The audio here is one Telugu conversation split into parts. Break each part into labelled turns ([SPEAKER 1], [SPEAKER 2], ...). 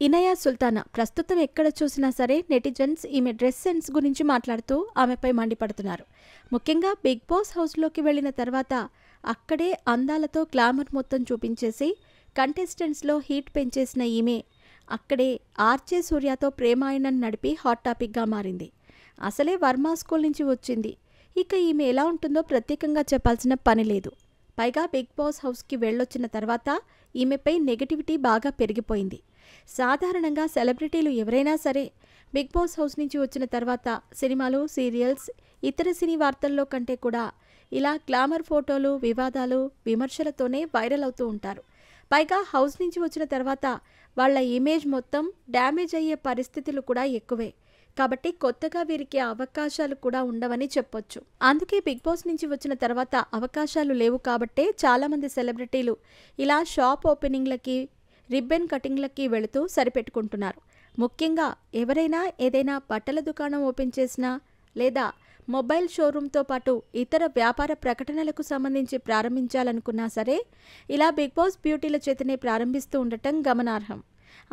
[SPEAKER 1] ఇనయా సుల్తానా ప్రస్తుతం ఎక్కడ చూసినా సరే నెటిజన్స్ ఈమె డ్రెస్ సెన్స్ గురించి మాట్లాడుతూ ఆమెపై మండిపడుతున్నారు. ముఖ్యంగా బిగ్ బాస్ హౌస్లోకి వెళ్లిన తర్వాత అక్కడే అందాలతో గ్లామర్ మొత్తం చూపించేసి కంటెస్టెంట్స్లో హీట్ పెంచేసిన ఈమె అక్కడే ఆర్జే సూర్యతో ప్రేమాయణం నడిపి హాట్ టాపిక్గా మారింది. అసలే వర్మా స్కూల్ నుంచి వచ్చింది. ఇక ఈమె ఎలా ఉంటుందో ప్రత్యేకంగా చెప్పాల్సిన పని లేదు. పైగా బిగ్ బాస్ హౌస్కి వెళ్ళొచ్చిన తర్వాత ఈమెపై నెగటివిటీ బాగా పెరిగిపోయింది. సాధారణంగా సెలబ్రిటీలు ఎవరైనా సరే బిగ్ బాస్ హౌస్ నుంచి వచ్చిన తర్వాత సినిమాలు, సీరియల్స్, ఇతర సినీ వార్తల్లో కంటే కూడా ఇలా గ్లామర్ ఫోటోలు, వివాదాలు, విమర్శలతోనే వైరల్ అవుతూ ఉంటారు. పైగా హౌస్ నుంచి వచ్చిన తర్వాత వాళ్ళ ఇమేజ్ మొత్తం డ్యామేజ్ అయ్యే పరిస్థితులు కూడా ఎక్కువే. కాబట్టి కొత్తగా వీరికి అవకాశాలు కూడా ఉండవని చెప్పొచ్చు. అందుకే బిగ్ బాస్ నుంచి వచ్చిన తర్వాత అవకాశాలు లేవు కాబట్టే చాలామంది సెలబ్రిటీలు ఇలా షాప్ ఓపెనింగ్లకి, రిబ్బన్ కటింగ్లకి వెళుతూ సరిపెట్టుకుంటున్నారు. ముఖ్యంగా ఎవరైనా ఏదైనా బట్టల దుకాణం ఓపెన్ చేసినా లేదా మొబైల్ షోరూంతో పాటు ఇతర వ్యాపార ప్రకటనలకు సంబంధించి ప్రారంభించాలనుకున్నా సరే ఇలా బిగ్ బాస్ బ్యూటీల చేతనే ప్రారంభిస్తూ ఉండటం గమనార్హం.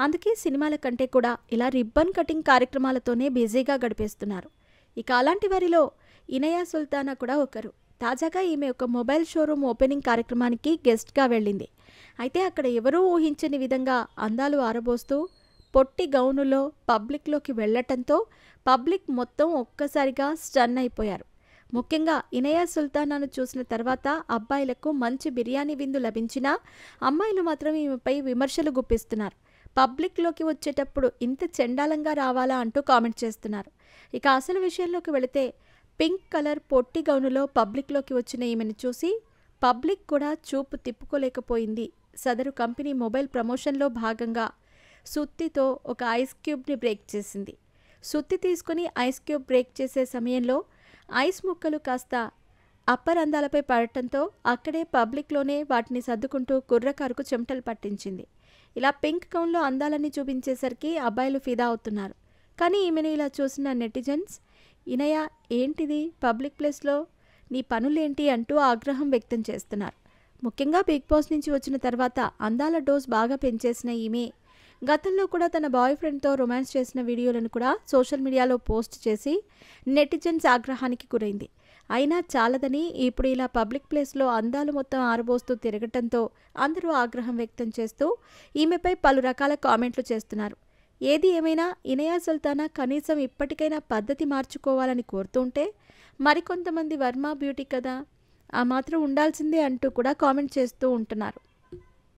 [SPEAKER 1] అందుకే సినిమాల కంటే కూడా ఇలా రిబ్బన్ కటింగ్ కార్యక్రమాలతోనే బిజీగా గడిపేస్తున్నారు. ఇక అలాంటి వారిలో ఇనయా సుల్తానా కూడా ఒకరు. తాజాగా ఈమె ఒక మొబైల్ షోరూమ్ ఓపెనింగ్ కార్యక్రమానికి గెస్ట్గా వెళ్ళింది. అయితే అక్కడ ఎవరూ ఊహించని విధంగా అందాలు ఆరబోస్తూ పొట్టి గౌనులో పబ్లిక్లోకి వెళ్లటంతో పబ్లిక్ మొత్తం ఒక్కసారిగా స్టన్ అయిపోయారు. ముఖ్యంగా ఇనయా సుల్తానాను చూసిన తర్వాత అబ్బాయిలకు మంచి బిర్యానీ విందు లభించినా అమ్మాయిలు మాత్రం ఈమెపై విమర్శలు గుప్పిస్తున్నారు. పబ్లిక్లోకి వచ్చేటప్పుడు ఇంత చెండాలంగా రావాలా అంటూ కామెంట్ చేస్తున్నారు. ఇక అసలు విషయంలోకి వెళితే పింక్ కలర్ పొట్టి గౌనులో పబ్లిక్లోకి వచ్చిన ఈమెను చూసి పబ్లిక్ కూడా చూపు తిప్పుకోలేకపోయింది. సదరు కంపెనీ మొబైల్ ప్రమోషన్లో భాగంగా సుత్తితో ఒక ఐస్ క్యూబ్ని బ్రేక్ చేసింది. సుత్తి తీసుకుని ఐస్ క్యూబ్ బ్రేక్ చేసే సమయంలో ఐస్ ముక్కలు కాస్త అప్పర్ అందాలపై పడటంతో అక్కడే పబ్లిక్లోనే వాటిని సర్దుకుంటూ కుర్రకారుకు చెమటలు పట్టించింది. ఇలా పింక్ గౌన్లో అందాలని చూపించేసరికి అబ్బాయిలు ఫిదా అవుతున్నారు. కానీ ఈమెను ఇలా చూసిన నెటిజన్స్ ఇనయా ఏంటిది పబ్లిక్ ప్లేస్లో నీ పనులేంటి అంటూ ఆగ్రహం వ్యక్తం చేస్తున్నారు. ముఖ్యంగా బిగ్ బాస్ నుంచి వచ్చిన తర్వాత అందాల డోస్ బాగా పెంచేసిన ఈమె గతంలో కూడా తన బాయ్ ఫ్రెండ్తో రొమాన్స్ చేసిన వీడియోలను కూడా సోషల్ మీడియాలో పోస్ట్ చేసి నెటిజన్స్ ఆగ్రహానికి గురైంది. అయినా చాలదని ఇప్పుడు ఇలా పబ్లిక్ ప్లేస్లో అందాలు మొత్తం ఆరబోస్తూ తిరగటంతో అందరూ ఆగ్రహం వ్యక్తం చేస్తూ ఈమెపై పలు రకాల కామెంట్లు చేస్తున్నారు. ఏది ఏమైనా ఇనయా సుల్తానా కనీసం ఇప్పటికైనా పద్ధతి మార్చుకోవాలని కోరుతుంటే మరికొంతమంది వర్మ బ్యూటీ కదా ఆ మాత్రం ఉండాల్సిందే అంటూ కూడా కామెంట్ చేస్తూ ఉంటున్నారు.